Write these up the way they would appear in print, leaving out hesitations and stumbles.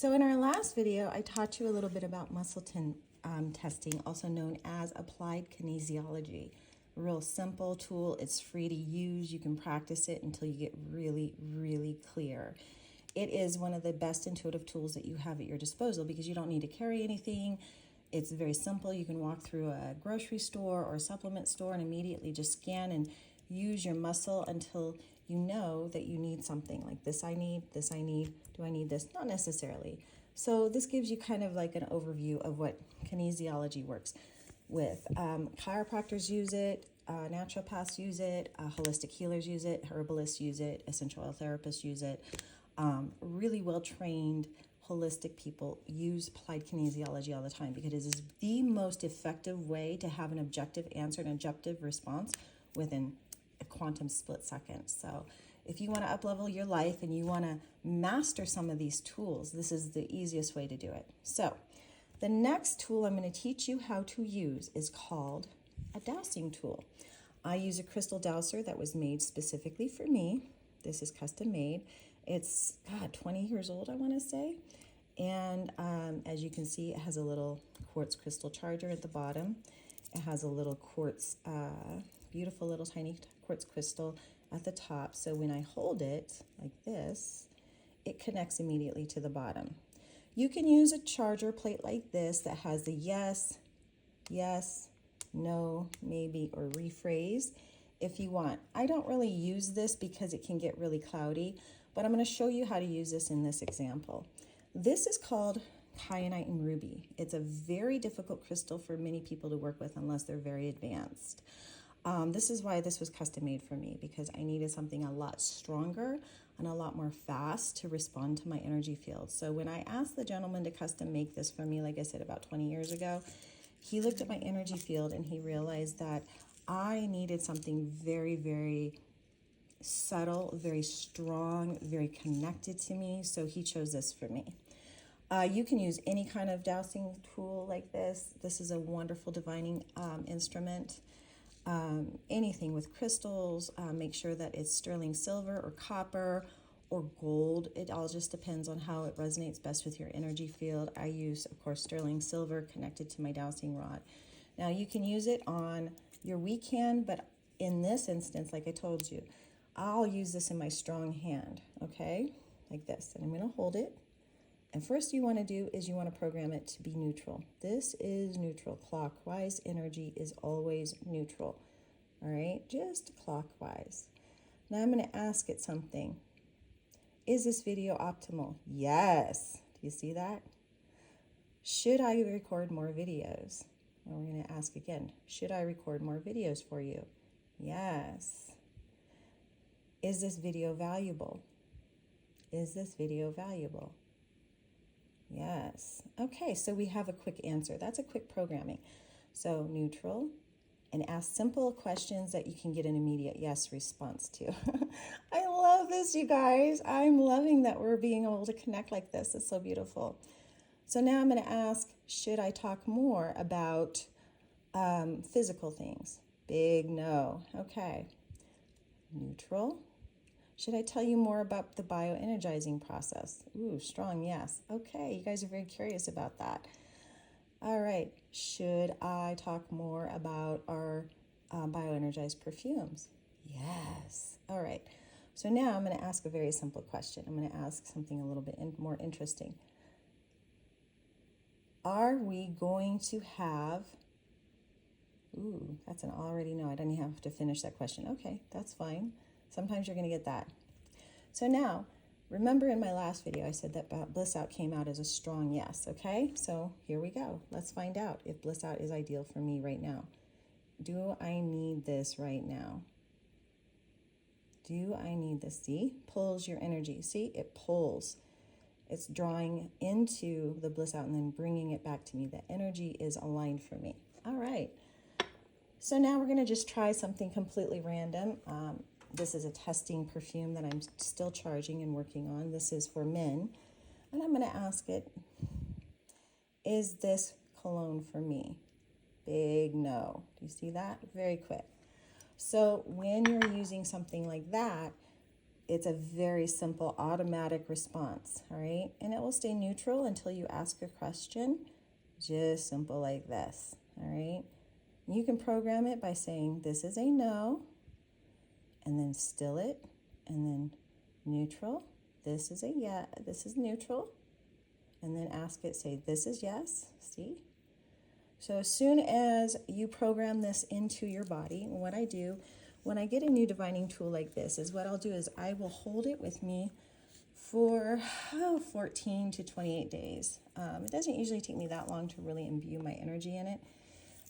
So in our last video, I taught you a little bit about muscle testing, also known as applied kinesiology. A real simple tool. It's free to use. You can practice it until you get really, really clear. It is one of the best intuitive tools that you have at your disposal because you don't need to carry anything. It's very simple. You can walk through a grocery store or a supplement store and immediately just scan and use your muscle until you know that you need something like this I need, do I need this? Not necessarily. So this gives you kind of like an overview of what kinesiology works with. Chiropractors use it, naturopaths use it, holistic healers use it, herbalists use it, essential oil therapists use it. Really well-trained holistic people use applied kinesiology all the time because it is the most effective way to have an objective answer, an objective response within a quantum split second. So if you want to up-level your life and you want to master some of these tools, this is the easiest way to do it. So the next tool I'm going to teach you how to use is called a dowsing tool. I use a crystal dowser that was made specifically for me. This is custom made. It's, 20 years old, I want to say. And as you can see, it has a little quartz crystal charger at the bottom. It has a little quartz, beautiful little tiny quartz crystal at the top. So when I hold it like this, it connects immediately to the bottom. You can use a charger plate like this that has the yes, no, maybe, or rephrase if you want. I don't really use this because it can get really cloudy, but I'm going to show you how to use this in this example. This is called kyanite and ruby. It's a very difficult crystal for many people to work with unless they're very advanced. This is why this was custom made for me, because I needed something a lot stronger and a lot more fast to respond to my energy field. So when I asked the gentleman to custom make this for me, like I said, about 20 years ago, he looked at my energy field and he realized that I needed something very, very subtle, very strong, very connected to me. So he chose this for me. You can use any kind of dowsing tool like this. This is a wonderful divining instrument. Anything with crystals, make sure that it's sterling silver or copper or gold. It all just depends on how it resonates best with your energy field. I use, of course, sterling silver connected to my dowsing rod. Now you can use it on your weak hand, but in this instance, like I told you, I'll use this in my strong hand, okay? Like this, and I'm gonna hold it. And first you wanna do is you wanna program it to be neutral. This is neutral. Clockwise energy is always neutral, all right? Just clockwise. Now I'm gonna ask it something. Is this video optimal? Yes. Do you see that? Should I record more videos? And we're gonna ask again, should I record more videos for you? Yes. Is this video valuable? Is this video valuable? Yes. Okay, so we have a quick answer. That's a quick programming. So neutral, and ask simple questions that you can get an immediate yes response to. I love this, you guys. I'm loving that we're being able to connect like this. It's so beautiful. So now I'm going to ask, should I talk more about physical things? Big no. Okay. Neutral. Should I tell you more about the bioenergizing process? Ooh, strong yes. Okay, you guys are very curious about that. All right, should I talk more about our bioenergized perfumes? Yes. All right, so now I'm going to ask a very simple question. I'm going to ask something a little bit more interesting. Are we going to have, ooh, that's an already no. I don't even have to finish that question. Okay, that's fine. Sometimes you're going to get that. So now, remember in my last video, I said that Bliss Out came out as a strong yes, okay? So here we go. Let's find out if Bliss Out is ideal for me right now. Do I need this right now? Do I need this? See? Pulls your energy. See? It pulls. It's drawing into the Bliss Out and then bringing it back to me. The energy is aligned for me. All right. So now we're going to just try something completely random. This is a testing perfume that I'm still charging and working on. This is for men. And I'm going to ask it, is this cologne for me? Big no. Do you see that? Very quick. So when you're using something like that, It's a very simple automatic response, all right? And it will stay neutral until you ask a question, just simple like this, all right? You can program it by saying, this is a no, and then still it, and then neutral. This is a yeah, this is neutral. And then ask it, say, this is yes, see? So as soon as you program this into your body, what I do when I get a new divining tool like this is what I'll do is I will hold it with me for 14 to 28 days. It doesn't usually take me that long to really imbue my energy in it,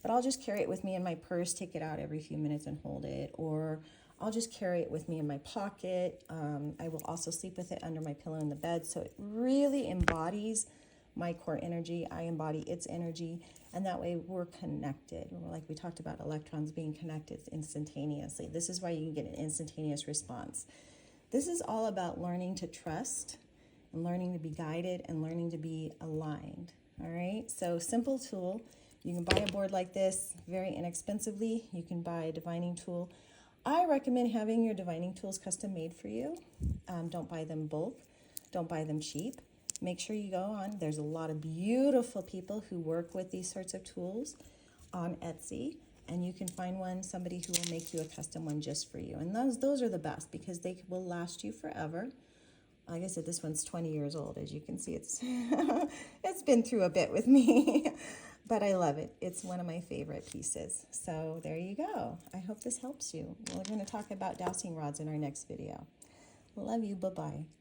but I'll just carry it with me in my purse, take it out every few minutes and hold it, or I'll just carry it with me in my pocket. I will also sleep with it under my pillow in the bed, so it really embodies my core energy. I embody its energy, and that way we're connected. Like we talked about electrons being connected instantaneously. This is why you can get an instantaneous response. This is all about learning to trust and learning to be guided and learning to be aligned. All right, so simple tool. You can buy a board like this very inexpensively. You can buy a divining tool. I recommend having your divining tools custom made for you. Don't buy them bulk. Don't buy them cheap. Make sure you go on. There's a lot of beautiful people who work with these sorts of tools on Etsy, and you can find somebody who will make you a custom one just for you. And those are the best because they will last you forever. Like I said, this one's 20 years old. As you can see, it's it's been through a bit with me, but I love it. It's one of my favorite pieces. So there you go. I hope this helps you. We're going to talk about dowsing rods in our next video. Love you. Bye-bye.